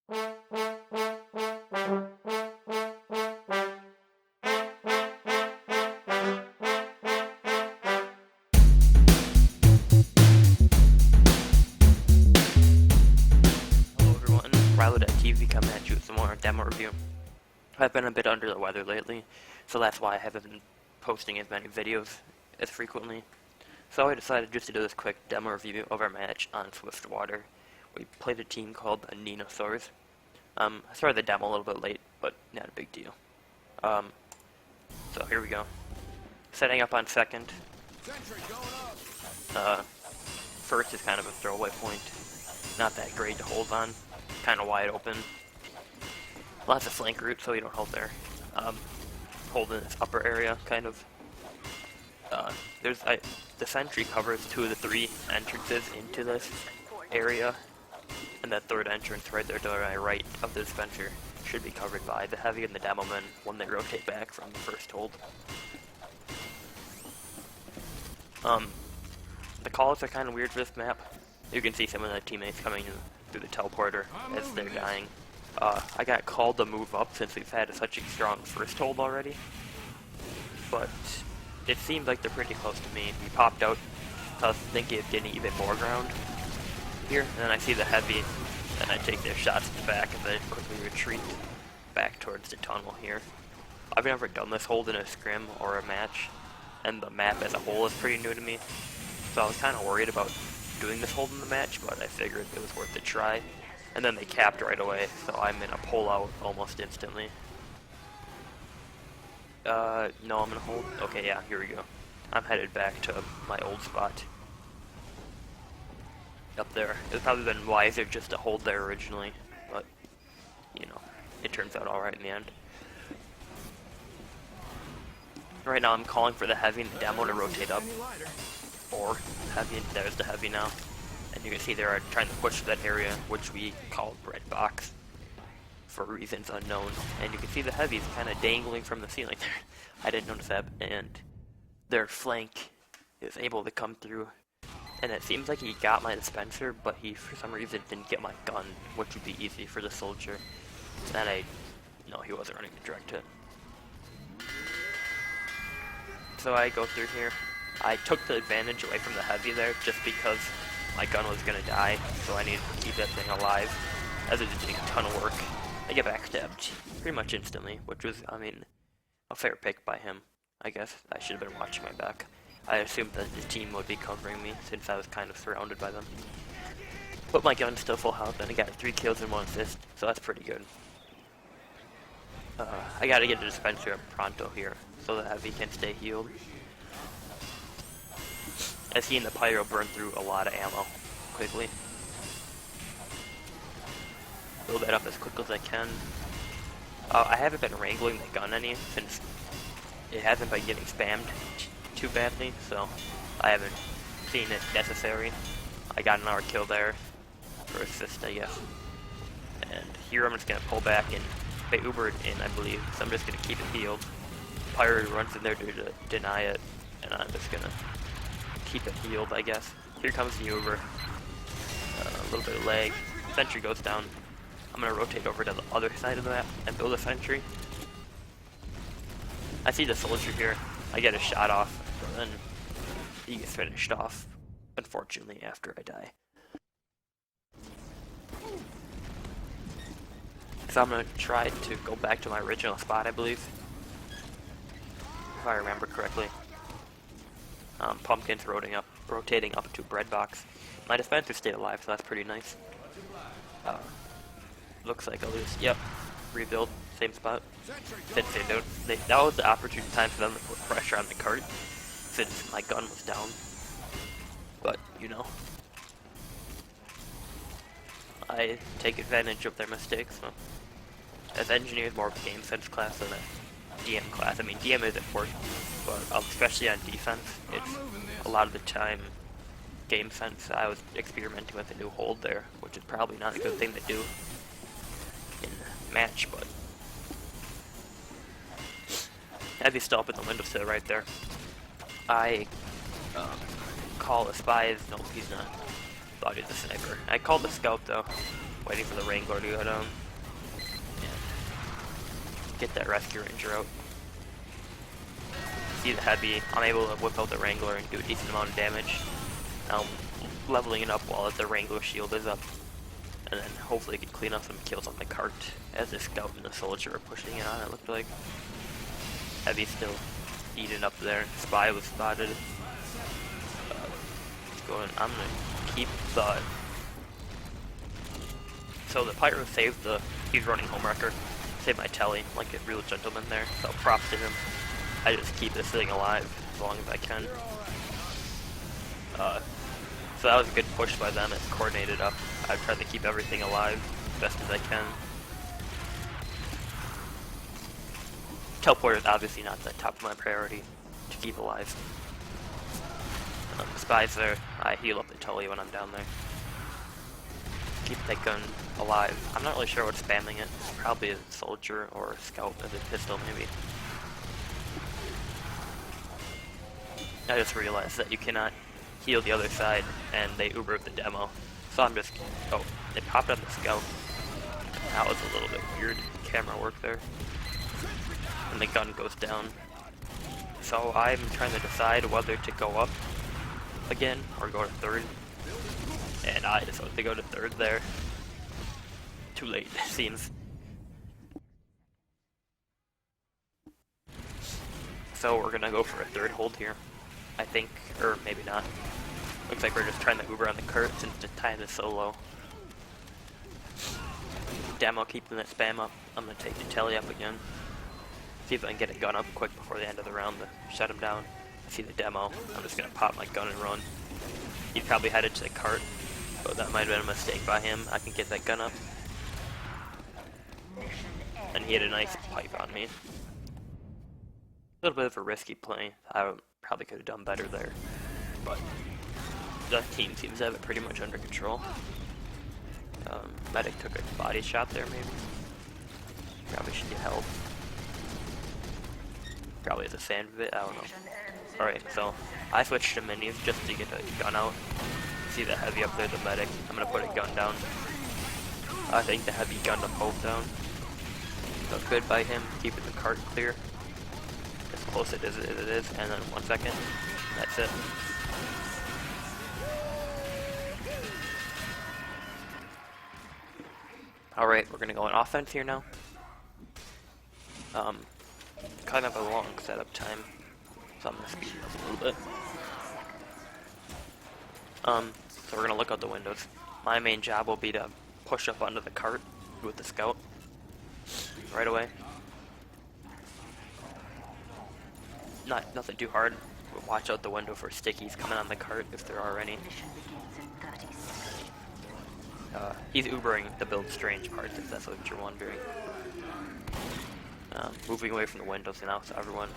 everyone, TV coming at you with some more demo review. I've been a bit under the weather lately, so that's why I haven't been posting as many videos as frequently. So I decided just to do this quick demo review of our match on Swiftwater. We played a team called the NINO. I started the demo a little bit late, but not a big deal. So here we go. Setting up on second. First is kind of a throwaway point. Not that great to hold on. Kind of wide open. Lots of flank route, so you don't hold there. Hold in this upper area, kind of. The sentry covers 2 of the 3 entrances into this area, and that third entrance right there to my right of the dispenser should be covered by the heavy and the demo men when they rotate back from the first hold. The calls are kind of weird for this map. You can see some of the teammates coming through the teleporter as they're dying. I got called to move up since we've had such a strong first hold already, but it seems like they're pretty close to me. He popped out, so I was thinking of getting even more ground here, and then I see the heavy, and I take their shots in the back and then quickly retreat back towards the tunnel here. I've never done this hold in a scrim or a match, and the map as a whole is pretty new to me, so I was kind of worried about doing this hold in the match, but I figured it was worth a try. And then they capped right away, so I'm in a pull-out almost instantly. No, I'm gonna hold. Okay, yeah, here we go. I'm headed back to my old spot. Up there. It would probably been wiser just to hold there originally, but, you know, it turns out alright in the end. Right now I'm calling for the heavy and the demo to rotate up. Or heavy, there's the heavy now. And you can see they're trying to push that area, which we call bread box, for reasons unknown. And you can see the heavies kind of dangling from the ceiling there. I didn't notice that. And their flank is able to come through. And it seems like he got my dispenser, but he, for some reason, didn't get my gun, which would be easy for the soldier. And no, he wasn't running a direct hit. So I go through here. I took the advantage away from the heavy there, just because my gun was gonna die, so I needed to keep that thing alive, as it was doing a ton of work. I get backstabbed pretty much instantly, which was, I mean, a fair pick by him, I guess. I should have been watching my back. I assumed that the team would be covering me, since I was kind of surrounded by them. But my gun's still full health, and I got 3 kills and 1 assist, so that's pretty good. I gotta get the dispenser up pronto here, so the heavy can stay healed. As he and the pyro burn through a lot of ammo quickly. Build that up as quick as I can. I haven't been wrangling the gun any since it hasn't been getting spammed too badly, so I haven't seen it necessary. I got another kill there for assist, I guess. And here I'm just gonna pull back, and they Ubered in, I believe, so I'm just gonna keep it healed. Pyro runs in there to deny it, and I'm just gonna keep it healed, I guess. Here comes the Uber. A little bit of lag. Sentry goes down. I'm gonna rotate over to the other side of the map and build a sentry. I see the soldier here. I get a shot off, but then he gets finished off, unfortunately, after I die. So I'm gonna try to go back to my original spot, I believe, if I remember correctly. Pumpkin's rotating up to bread box. My dispenser stayed alive, so that's pretty nice. Looks like I'll lose. Yep, rebuild, same spot. Since that was the opportune time for them to put pressure on the cart, since my gun was down. But, you know, I take advantage of their mistakes. So. As engineers, more of a game sense class than a DM class. I mean, DM is important, but especially on defense, it's a lot of the time game sense. I was experimenting with a new hold there, which is probably not a good thing to do in a match, but as he's still up in the windowsill right there, I call the spies. No, he's not. Thought he was a sniper. I called the scout though, waiting for the Wrangler to go down. And get that Rescue Ranger out. See the heavy, I'm able to whip out the Wrangler and do a decent amount of damage. Now I'm leveling it up while the Wrangler shield is up. And then hopefully can clean up some kills on the cart as the scout and the soldier are pushing it on, it looked like. Heavy still eating up there. Spy was spotted. I'm gonna keep the... So the Pyro saved the... He's running Homewrecker. Saved my telly, like a real gentleman there. So props to him. I just keep this thing alive as long as I can. So that was a good push by them. It's coordinated up. I've tried to keep everything alive as best as I can. Teleporter is obviously not the top of my priority to keep alive. Spies there. I heal up the telly when I'm down there. Keep that gun alive. I'm not really sure what's spamming it. It's probably a soldier or a scout with a pistol maybe. I just realized that you cannot heal the other side, and they Ubered the demo. So I'm just... Oh, they popped on the scout. That was a little bit weird camera work there. And the gun goes down. So I'm trying to decide whether to go up again or go to third. And I decided to go to third there. Too late, it seems. So we're gonna go for a third hold here, I think, or maybe not. Looks like we're just trying to Uber on the cart since the time is so low. Demo keeping that spam up. I'm gonna take the telly up again. See if I can get a gun up quick before the end of the round to shut him down. I see the demo. I'm just gonna pop my gun and run. He's probably headed to the cart, but that might have been a mistake by him. I can get that gun up. And he had a nice pipe on me. A little bit of a risky play. I probably could have done better there, but the team seems to have it pretty much under control. Medic took a body shot there, maybe. Probably should get help. Probably has a sand of it, I don't know. Alright, so I switched to minis just to get a gun out. See the heavy up there, the medic. I'm gonna put a gun down. I think the heavy gunned them both down. So good by him, keeping the cart clear. As close as it is, and then 1 second. That's it. Alright, we're gonna go on offense here now. Kind of a long setup time, so I'm gonna speed it up a little bit. So we're gonna look out the windows. My main job will be to push up onto the cart with the scout right away. Nothing too hard. But watch out the window for stickies coming on the cart if there are any. He's Ubering the build strange parts if that's what you're wondering. Moving away from the windows now so everyone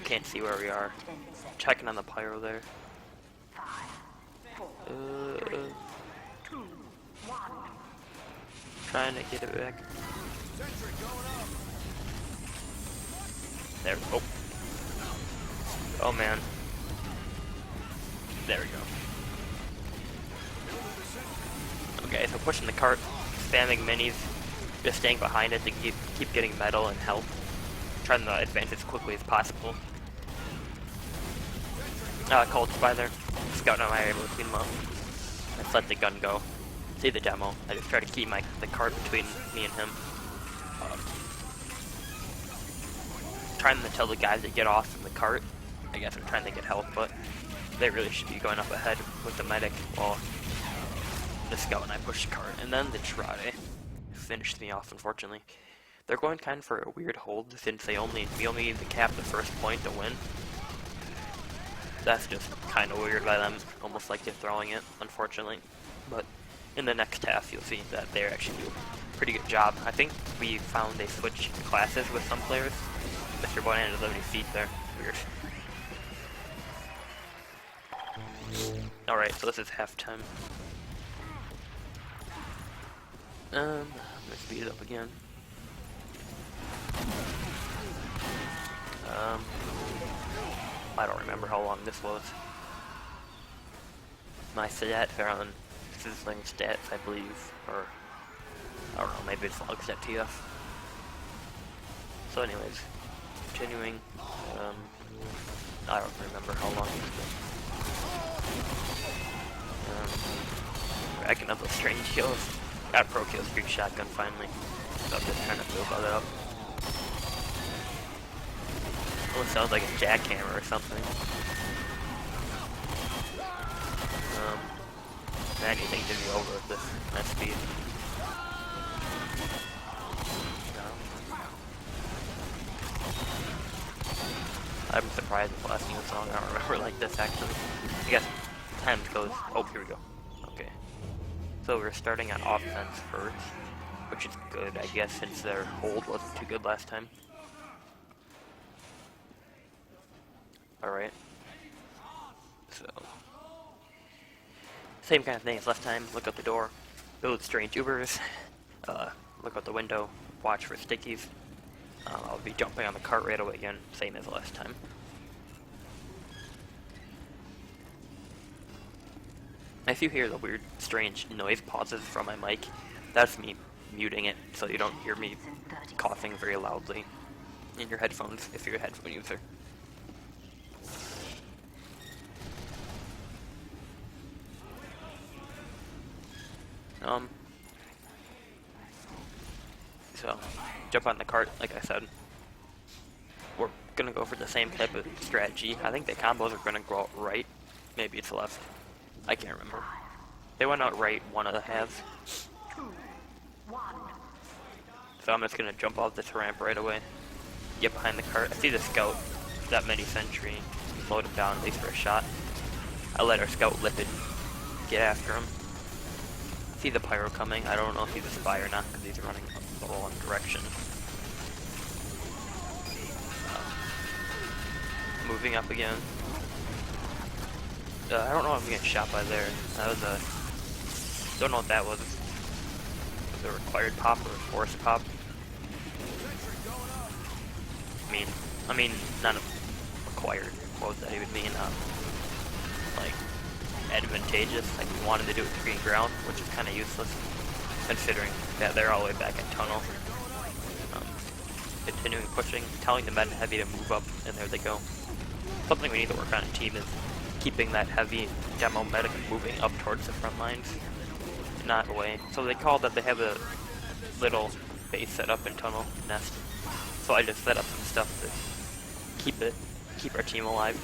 can't see where we are. Checking on the pyro there. Trying to get it back. There. Oh. Oh man. There we go. Okay, so pushing the cart, spamming minis, just staying behind it to keep getting metal and help. Trying to advance as quickly as possible. Cold spy there. Scout and I are able to clean him up. Let's let the gun go. See the demo. I just try to keep the cart between me and him. Trying to tell the guys to get off from the cart. I guess I'm trying to get help, but they really should be going up ahead with the medic while the scout and I push the cart. And then the Trade finished me off, unfortunately. They're going kind of for a weird hold since we only need to cap the first point to win. That's just kind of weird by them, almost like they're throwing it, unfortunately. But in the next half, you'll see that they actually do a pretty good job. I think we found they switched classes with some players. Mr. Boynan doesn't have any feet there. Weird. Alright, so this is halftime. I'm gonna speed it up again. I don't remember how long this was. My stats are on This is like stats, I believe, or I don't know, maybe it's log set TF. So anyways, continuing, I don't remember how long it's been. Racking up those strange kills. Got a pro kill streak shotgun finally. So I'm just trying to build that up. Almost sounds like a jackhammer or something. Anything to be over at this speed. I'm surprised it's lasting this long. I don't remember like this actually. I guess time goes. Oh, here we go. Okay. So we're starting on offense first, which is good, I guess, since their hold wasn't too good last time. Alright. So. Same kind of thing as last time. Look out the door. Build strange Ubers. Look out the window. Watch for stickies. I'll be jumping on the cart right away again, same as last time. If you hear the weird, strange noise pauses from my mic, that's me muting it so you don't hear me coughing very loudly in your headphones if you're a headphone user. So, jump on the cart, like I said. We're gonna go for the same type of strategy. I think the combos are gonna go out right. Maybe it's left. I can't remember. They went out right one of the halves. So I'm just gonna jump off this ramp right away. Get behind the cart. I see the scout, that mini sentry. Load him down at least for a shot. I let our scout lip it. Get after him. See the pyro coming. I don't know if he's a spy or not because he's running the wrong direction. Moving up again. I don't know if I'm getting shot by there. That was a... Don't know what that was. Was it a required pop or a forced pop? I mean, not a required. What would that even mean? Like, advantageous. Like, we wanted to do it to green ground, which is kind of useless, considering that they're all the way back in tunnel. Continuing pushing, telling the med heavy to move up, and there they go. Something we need to work on in team is keeping that heavy demo medic moving up towards the front lines, not away. So they call that they have a little base set up in tunnel nest. So I just set up some stuff to keep our team alive.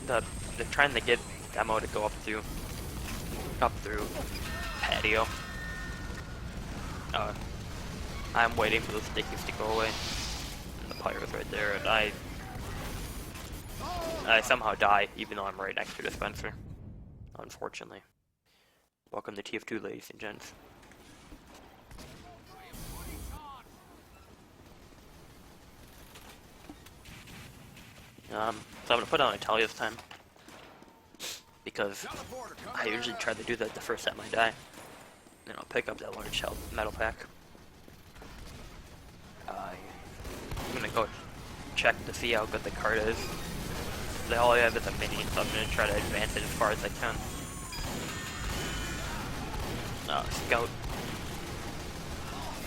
They're trying to get demo to go up through patio. I'm waiting for those stickies to go away. And the pyro's right there, and I somehow die, even though I'm right next to dispenser. Unfortunately. Welcome to TF2, ladies and gents. So I'm gonna put on a tally this time, because I usually try to do that the first time I die. Then I'll pick up that large health metal pack. I'm gonna go check to see how good the cart is. All I have is a mini, so I'm gonna try to advance it as far as I can.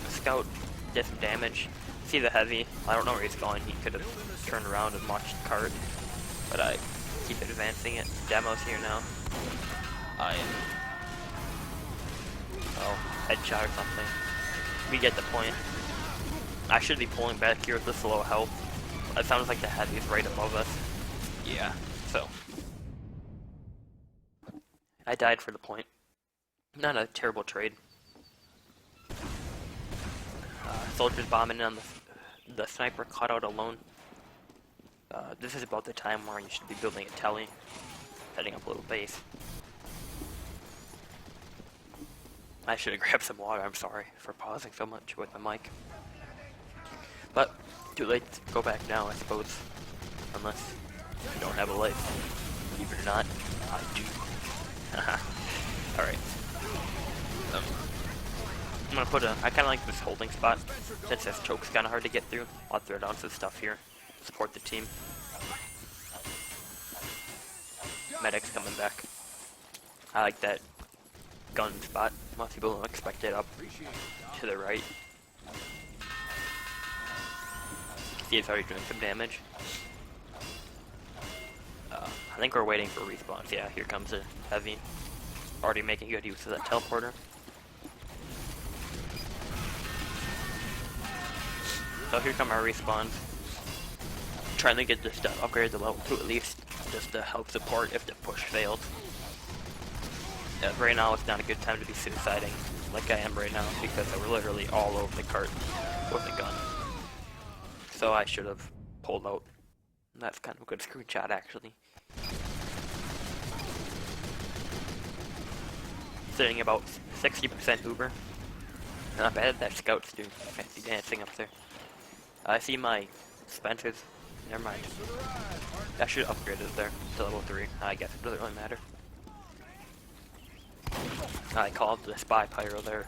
Scout did some damage. See the heavy. I don't know where he's going. He could have turned around and watched the cart, but I keep advancing it. Demo's here now. Headshot or something. We get the point. I should be pulling back here with this low health. It sounds like the heavy's right above us. Yeah, so. I died for the point. Not a terrible trade. Soldiers bombing on the sniper caught out alone. This is about the time where you should be building a telly. Setting up a little base. I should have grabbed some water, I'm sorry for pausing so much with my mic. But, too late to go back now, I suppose. Unless you don't have a life. Even or not, I do. Alright. I'm gonna put I kinda like this holding spot. Since this choke's kinda hard to get through, I'll throw down some stuff here. Support the team. Medic's coming back. I like that gun spot. Most people don't expect it up to the right. See, it's already doing some damage. I think we're waiting for respawns. Yeah, here comes a heavy. Already making good use of that teleporter. So here come our respawns. Trying to get this to upgrade to level 2 at least, just to help support if the push fails. Right now it's not a good time to be suiciding like I am right now because we're literally all over the cart with a gun. So I should have pulled out. That's kind of a good screenshot actually. Sitting about 60% Uber. Not bad that Scout's doing fancy dancing up there. I see my Spencers. Never mind. I should upgrade it there to level 3. I guess it doesn't really matter. I called the Spy Pyro there.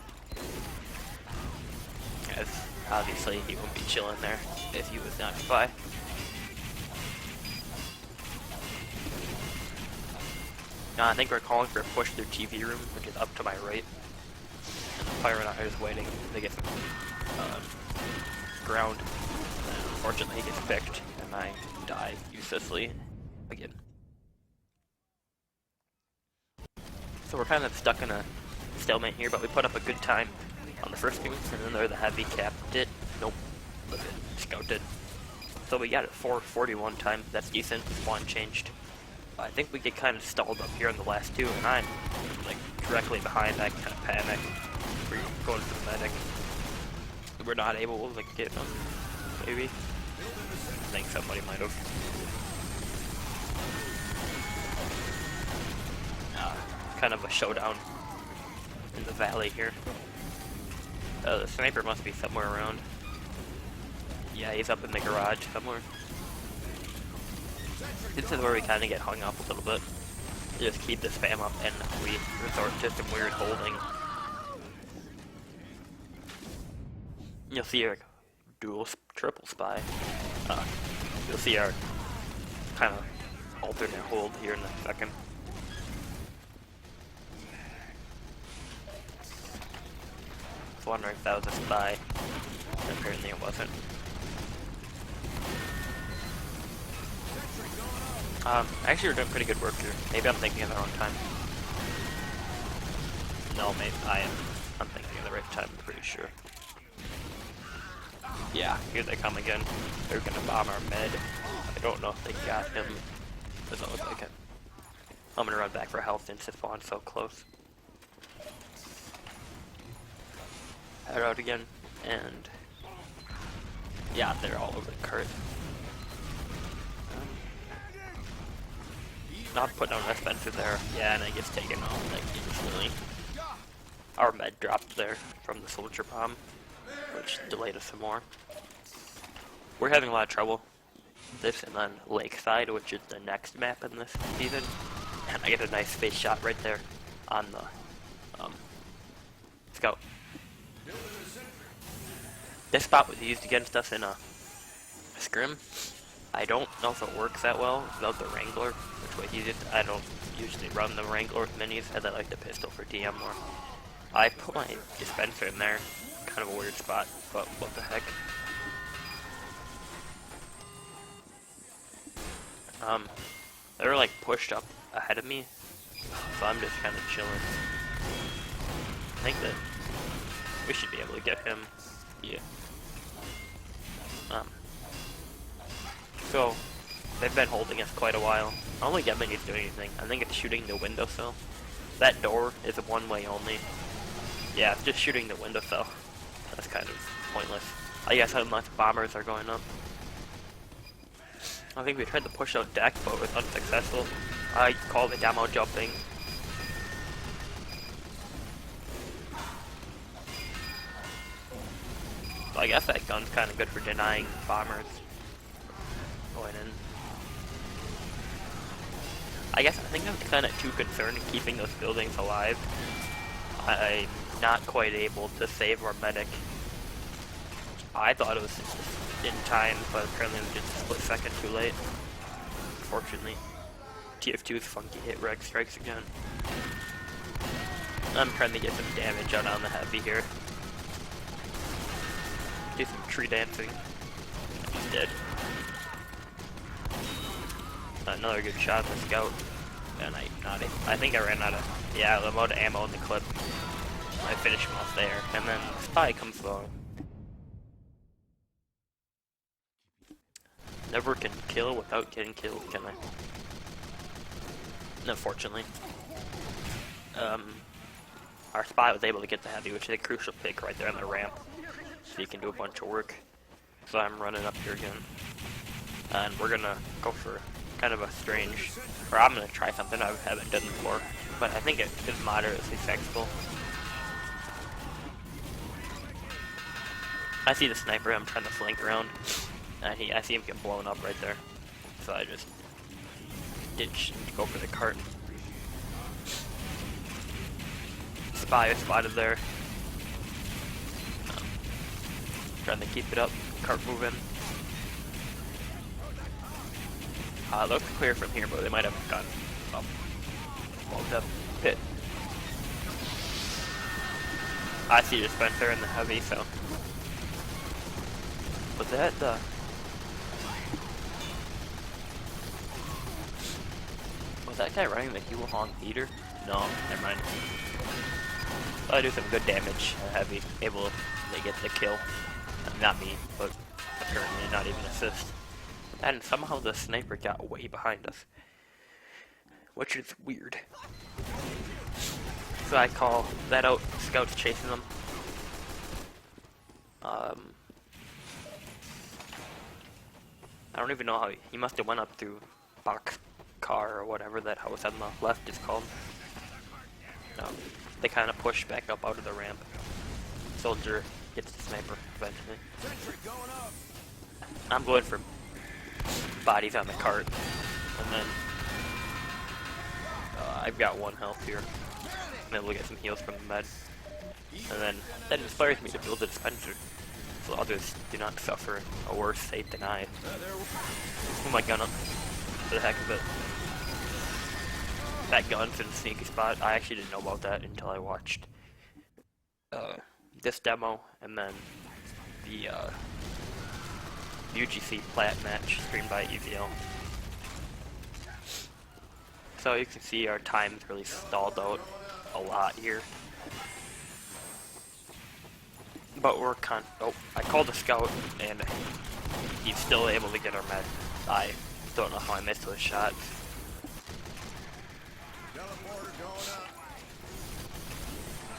As obviously he won't be chilling there if he was not Spy. I think we're calling for a push through TV room, which is up to my right. And the Pyronauts is waiting to get some ground. And unfortunately he gets picked, and I die uselessly again. So we're kind of stuck in a stalemate here, but we put up a good time on the first game, and then there the heavy capped it. Nope, but it Scout did. So we got it 4:41 time. That's decent. One changed. I think we get kind of stalled up here in the last two, and I'm like directly behind. I kind of panic. We're going to the medic. We're not able to get them. Maybe. I think somebody might have. Kind of a showdown in the valley here. The sniper must be somewhere around. Yeah, he's up in the garage somewhere. This is where we kind of get hung up a little bit. Just keep the spam up and we resort to some weird holding. You'll see our triple spy. You'll see our kind of alternate hold here in a second. I was wondering if that was a spy. Apparently it wasn't. Actually we're doing pretty good work here. Maybe I'm thinking of the wrong time. No, maybe I am. I'm thinking of the right time, I'm pretty sure. Yeah, here they come again. They're gonna bomb our med. I don't know if they got him. Doesn't look like it. I'm gonna run back for health since it's on so close. Head out again, and yeah, they're all over the cart. Not putting on a Spencer there. Yeah, and it gets taken off like instantly. Our med dropped there from the soldier bomb, which delayed us some more. We're having a lot of trouble. This and then Lakeside, which is the next map in this season. And I get a nice face shot right there on the Scout. This spot was used against us in a scrim. I don't know if it works that well without the Wrangler, which way he did. I don't usually run the Wrangler with minis, as I like the pistol for DM more. I put my dispenser in there, kind of a weird spot, but what the heck. They were like pushed up ahead of me, so I'm just kind of chilling. I think that we should be able to get him. Yeah. So, they've been holding us quite a while. I don't think that minis doing anything. I think it's shooting the windowsill. That door is a one-way only. Yeah, it's just shooting the windowsill. That's kind of pointless. I guess unless bombers are going up. I think we tried to push out deck, but it was unsuccessful. I called the demo jumping. So I guess that gun's kind of good for denying bombers going in. I think I'm kind of too concerned in keeping those buildings alive. I'm not quite able to save our medic. I thought it was in time, but apparently it was just a split second too late. Unfortunately. TF2's funky hit reg strikes again. I'm trying to get some damage out on the heavy here. Do some tree dancing. He's dead. Another good shot of the scout. And I think I ran out of, yeah, I'm out of ammo in the clip. I finish him off there, and then the spy comes along. Never can kill without getting killed, can I? Unfortunately. Our spy was able to get the heavy, which is a crucial pick right there on the ramp. So you can do a bunch of work. So I'm running up here again. And we're gonna go for kind of a strange, or I'm gonna try something I haven't done before. But I think it is moderately fixable. I see the sniper, I'm trying to flank around. And I see him get blown up right there. So I just ditch and go for the cart. Spy is spotted there. Trying to keep it up, cart moving. Looks clear from here, but they might have gone up. Well, the pit. I see dispenser in the heavy, so. Was that the... Was that guy running the Hua Hong theater? No, never mind. I do some good damage. Heavy, able to get the kill. Not me, but apparently not even assist. And somehow the sniper got way behind us, which is weird. So I call that out. Scouts chasing them. I don't even know how he must have went up through box car or whatever that house on the left is called. They kind of push back up out of the ramp. Soldier gets the sniper eventually. I'm going for bodies on the cart, and then I've got 1 health here. I'm able to get some heals from the med, and then that inspires me to build a dispenser, so others do not suffer a worse fate than I. Move my gun up for the heck of it. That gun's in a sneaky spot. I actually didn't know about that until I watched this demo, and then the UGC plat match streamed by EVL. So you can see our time's really stalled out a lot here. But we're oh, I called a scout and he's still able to get our med. I don't know how I missed those shots.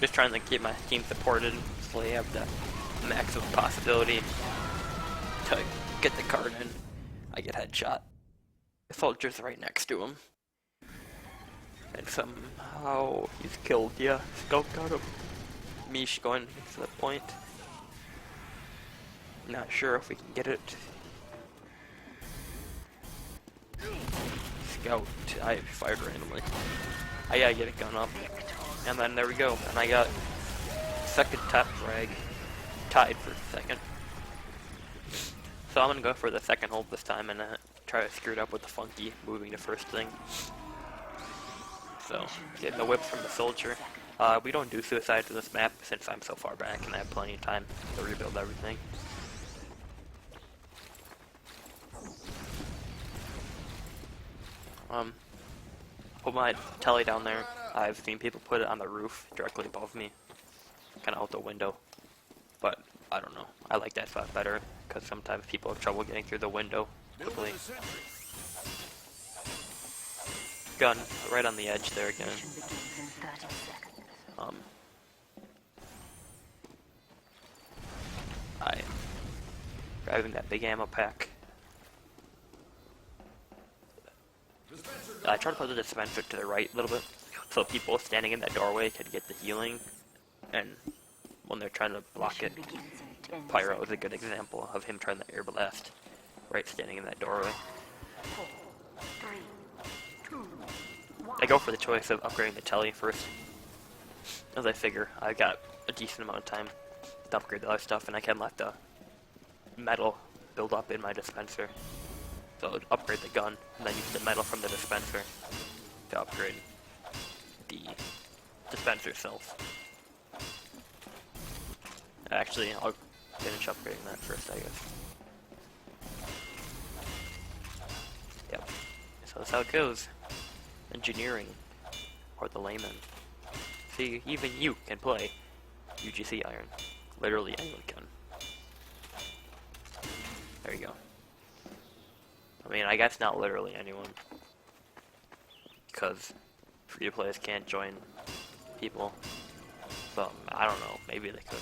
Just trying to keep my team supported so they have the maximum possibility to get the card in. I get headshot. The soldier's right next to him. And somehow he's killed. Yeah, scout got him. Mish going to the point. Not sure if we can get it. Scout, I fired randomly. I gotta get a gun up. And then there we go. And I got second top frag. Tied for second. So I'm gonna go for the second hold this time and try to screw it up with the funky moving to first thing. So, getting the whips from the soldier. We don't do suicides in this map since I'm so far back and I have plenty of time to rebuild everything. Put my telly down there. I've seen people put it on the roof directly above me, kind of out the window. But I don't know. I like that spot better because sometimes people have trouble getting through the window quickly. Gun right on the edge there again. I grabbing that big ammo pack. I try to put the dispenser to the right a little bit, so people standing in that doorway can get the healing, and when they're trying to block it, Pyro is a good example of him trying to air blast, right standing in that doorway. I go for the choice of upgrading the telly first, as I figure I've got a decent amount of time to upgrade the other stuff, and I can let the metal build up in my dispenser. So upgrade the gun, and then use the metal from the dispenser to upgrade the dispenser cells. Actually, I'll finish upgrading that first, I guess. Yep. So that's how it goes. Engineering. Or the layman. See, even you can play UGC Iron. Literally anyone can. There you go. I mean, I guess not literally anyone. Because free players can't join people. So, I don't know. Maybe they could.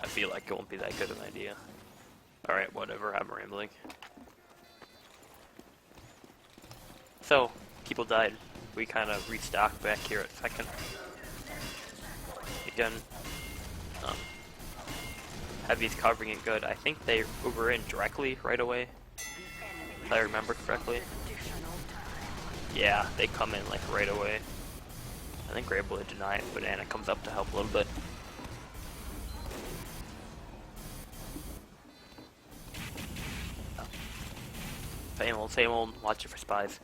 I feel like it won't be that good of an idea. Alright, whatever. I'm rambling. So, people died. We kind of restocked back here at second. Again, Heavy's covering it good. I think they were in directly right away, if I remember correctly. Yeah, they come in like right away. I think we're able to deny it, but Anna comes up to help a little bit. Same old, watch it for spies.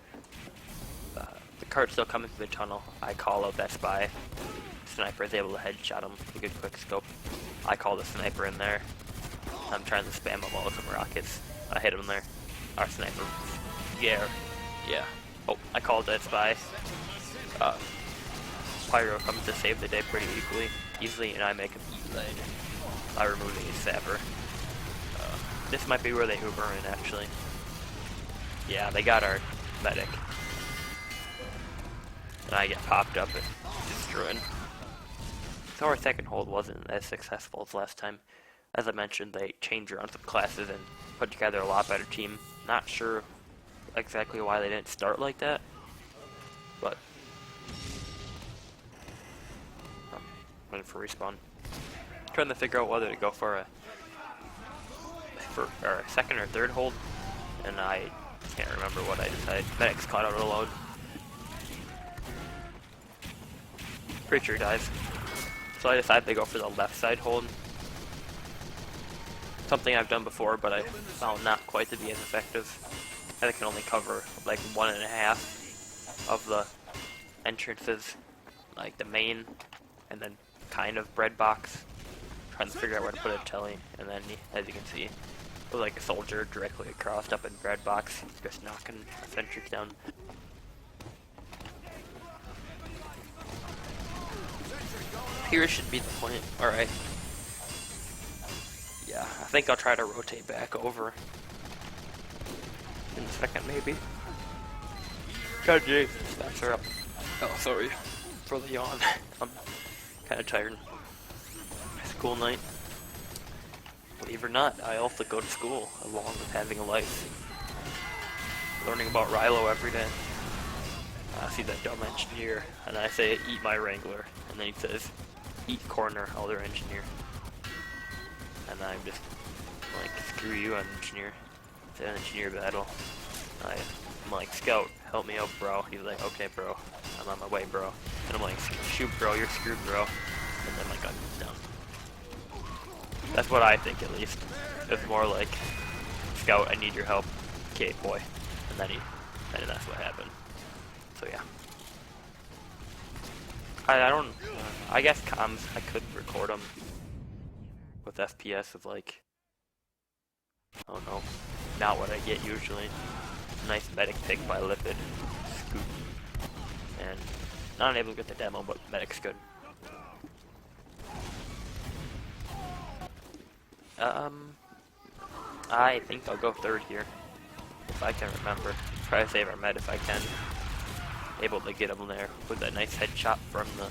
The cart's still coming through the tunnel. I call out that spy. Sniper is able to headshot him with a good quick scope. I call the sniper in there. I'm trying to spam him all with some rockets. I hit him there. Our sniper. Yeah. Oh, I called that spy. Pyro comes to save the day pretty easily, and I make him eat lead by removing his sapper. This might be where they Uber in, actually. Yeah, they got our medic. And I get popped up and destroyed. So our second hold wasn't as successful as last time. As I mentioned, they changed around some classes and put together a lot better team. Not sure exactly why they didn't start like that, but I'm waiting for respawn. Trying to figure out whether to go for a second or third hold, and I can't remember what I decided. Medic's caught out of the load. Pretty sure he dies. So I decided to go for the left side hold. Something I've done before, but I found not quite to be as effective. I can only cover like 1.5 of the entrances, like the main, and then kind of bread box. Trying to figure out where to put a telly, and then as you can see, it was like a soldier directly across up in bread box, just knocking sentries down. Here should be the point. Alright. Yeah, I think I'll try to rotate back over in a second, maybe. God, Jay, stats are up. Oh, sorry for the yawn. I'm kind of tired. School night. Believe it or not, I also go to school along with having a life. Learning about Rilo every day. I see that dumb engineer, and I say, eat my Wrangler, and then he says, eat corner, other engineer. And I'm just like, screw you, engineer. It's an engineer battle. I'm like, Scout, help me out, bro. He's like, okay, bro. I'm on my way, bro. And I'm like, shoot, bro, you're screwed, bro. And then my gun goes down. That's what I think, at least. It's more like, Scout, I need your help. Okay, boy. And then that's what happened. So yeah. I don't. I guess comms. I could record them with FPS of like. I don't know. Not what I get usually. Nice medic pick by Lipid. Scoop. And not able to get the demo, but medic's good. I think I'll go third here. If I can remember. Try to save our med if I can. Able to get him there with a nice headshot from the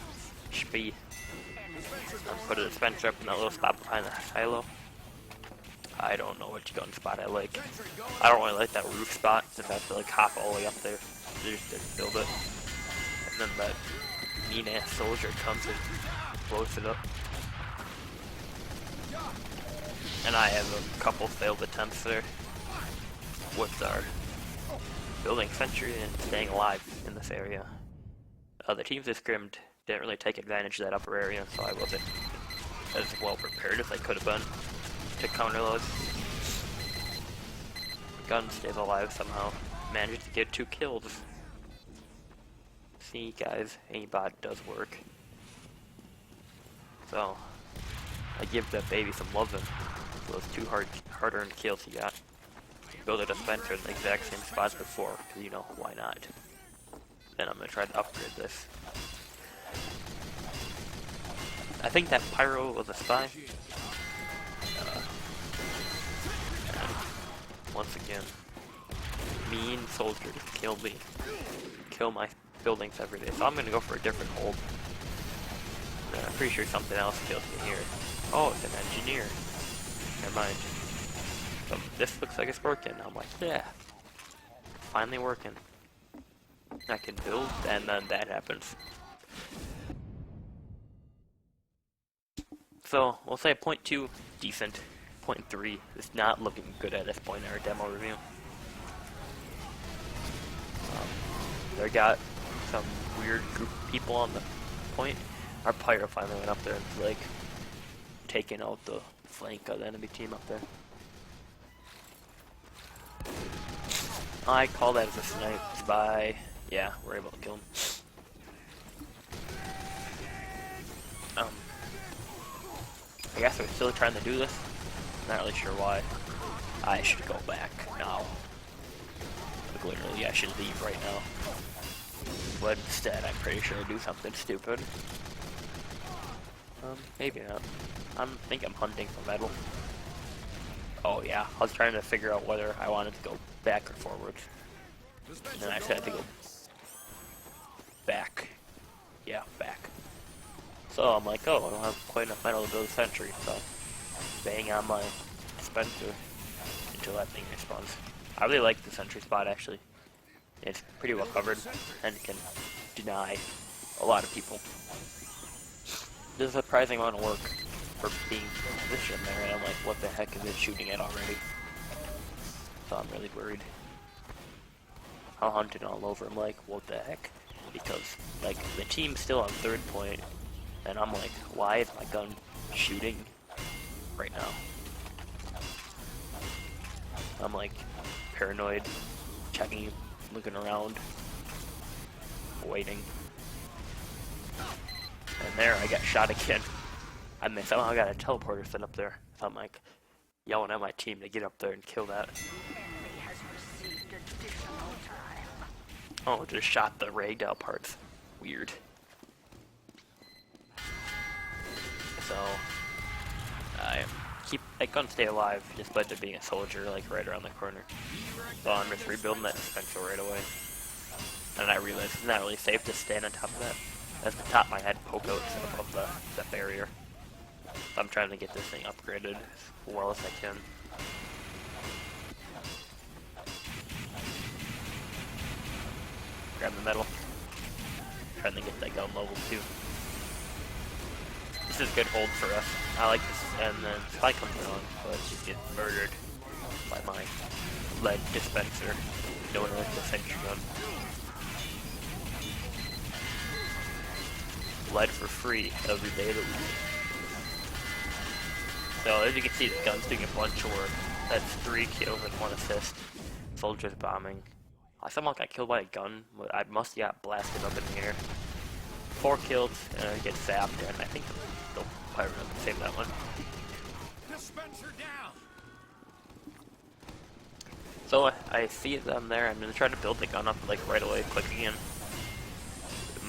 Spee. I'll put a dispenser up in that little spot behind the silo. I don't know which gun spot I like. I don't really like that roof spot since I have to like hop all the way up there just to build it. And then that mean ass soldier comes and blows it up. And I have a couple failed attempts there with our building sentry and staying alive in this area. The teams that scrimmed didn't really take advantage of that upper area, so I wasn't as well prepared as I could have been to counter those. Gun stays alive somehow. Managed to get 2 kills. See, guys, aimbot does work. So, I give that baby some loving. Those two hard-earned kills he got. Build a dispenser in the exact same spot as before, because you know, why not? Then I'm gonna try to upgrade this. I think that pyro was a spy. And once again, mean soldiers kill me. Kill my buildings every day. So I'm gonna go for a different hold. I'm pretty sure something else kills me here. Oh, it's an engineer. Never mind. So this looks like it's working. I'm like, yeah. Finally working. I can build, and then that happens. So, we'll say 0.2, decent. 0.3 is not looking good at this point in our demo review. They got some weird group of people on the point. Our pyro finally went up there and like taking out the flank of the enemy team up there. I call that as a snipe spy. Yeah, we're able to kill him. I guess we're still trying to do this. Not really sure why. I should go back now. Like literally, I should leave right now. But instead, I'm pretty sure I do something stupid. Maybe not. I think I'm hunting for metal. Oh yeah, I was trying to figure out whether I wanted to go back or forward. And then I said to go back. Yeah, back. So I'm like, oh, I don't have quite enough metal to build a sentry, so bang on my dispenser until that thing respawns. I really like the sentry spot actually. It's pretty well covered and can deny a lot of people. There's a surprising amount of work for being positioned there, and I'm like, what the heck is it shooting at already? So I'm really worried. I'm hunting all over. I'm like, what the heck? Because like the team's still on third point, and I'm like, why is my gun shooting right now? I'm like paranoid, checking, looking around, waiting. And there, I got shot again. I mean, somehow I got a teleporter set up there. So I'm like yelling at my team to get up there and kill that. Oh, just shot the ragdoll parts. Weird. So I couldn't stay alive despite there being a soldier like right around the corner. So I'm just rebuilding that dispenser right away. And I realized it's not really safe to stand on top of that. As the top of my head poke out above the barrier. So I'm trying to get this thing upgraded as well as I can. Grab the metal. Trying to get that gun level 2. This is good hold for us. I like this, and then Spy comes along, but just get murdered by my lead dispenser. No one likes the sentry gun. Lead for free every day of the week. So as you can see, the gun's doing a bunch of work. That's 3 kills and 1 assist. Soldiers bombing. I somehow got killed by a gun, but I must have got blasted up in the air. 4 kills, and I get zapped, and I think the pirate doesn't save that one. Dispenser down. So I see them there. I'm gonna try to build the gun up like right away, quick again.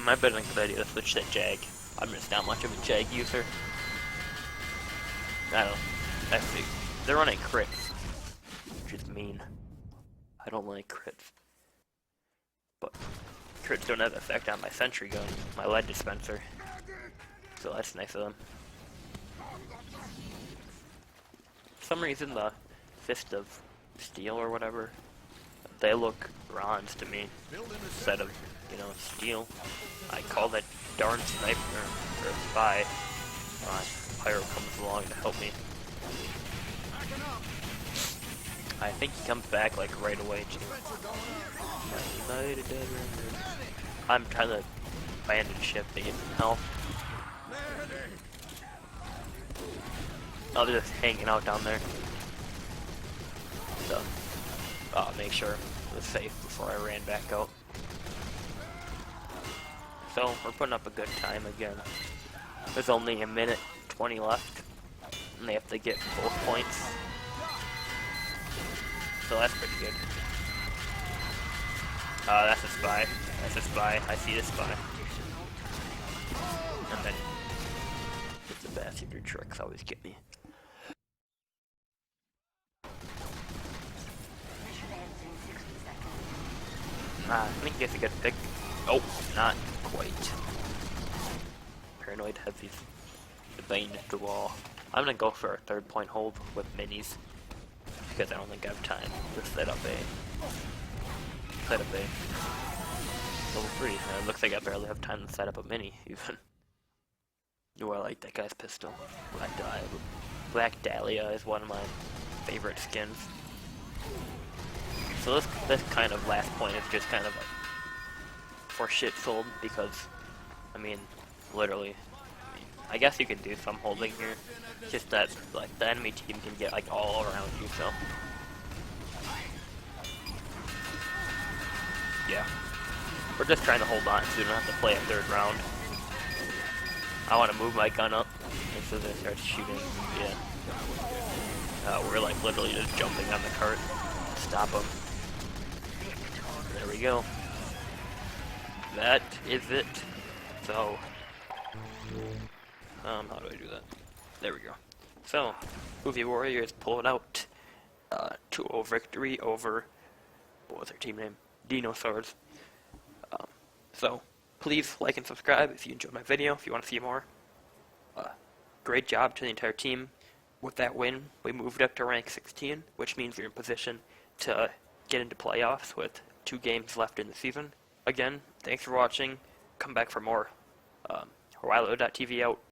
Might be a good idea to switch that Jag. I'm just not much of a Jag user. I see. They're running crits, which is mean. I don't like crits. But crits don't have effect on my sentry gun, my lead dispenser. So that's nice of them. For some reason the Fist of Steel or whatever, they look bronze to me instead of, you know, steel. I call that darn sniper or spy. Pyro comes along to help me. I think he comes back like right away too. I'm trying to abandon ship to get some help. Oh, they're just hanging out down there. So, make sure it was safe before I ran back out. So, we're putting up a good time again. There's only a minute 20 left, and they have to get both points. So that's pretty good. That's a spy. That's a spy. I see the spy. And then, the bastard tricks always get me. I think it's a good pick. Oh, not quite. Paranoid has these veins to wall. I'm gonna go for a 3rd-point hold with minis because I don't think I have time to set up a level 3. And it looks like I barely have time to set up a mini even. Oh, I like that guy's pistol. Black Dahlia is one of my favorite skins. So this kind of last point is just kind of like for shit sold because, I mean, literally, I guess you can do some holding here. It's just that like the enemy team can get like all around you, so yeah. We're just trying to hold on so we don't have to play a 3rd round. I want to move my gun up and so they start shooting. Yeah. We're like literally just jumping on the cart to stop them. There we go. That is it. So, how do I do that? There we go. So, Movie Warriors pulled out 2-0 victory over, what was their team name? Dinosaurs. So, please like and subscribe if you enjoyed my video, if you want to see more. Great job to the entire team. With that win, we moved up to rank 16, which means we're in position to get into playoffs with 2 games left in the season. Again, thanks for watching. Come back for more. Horizon.tv out.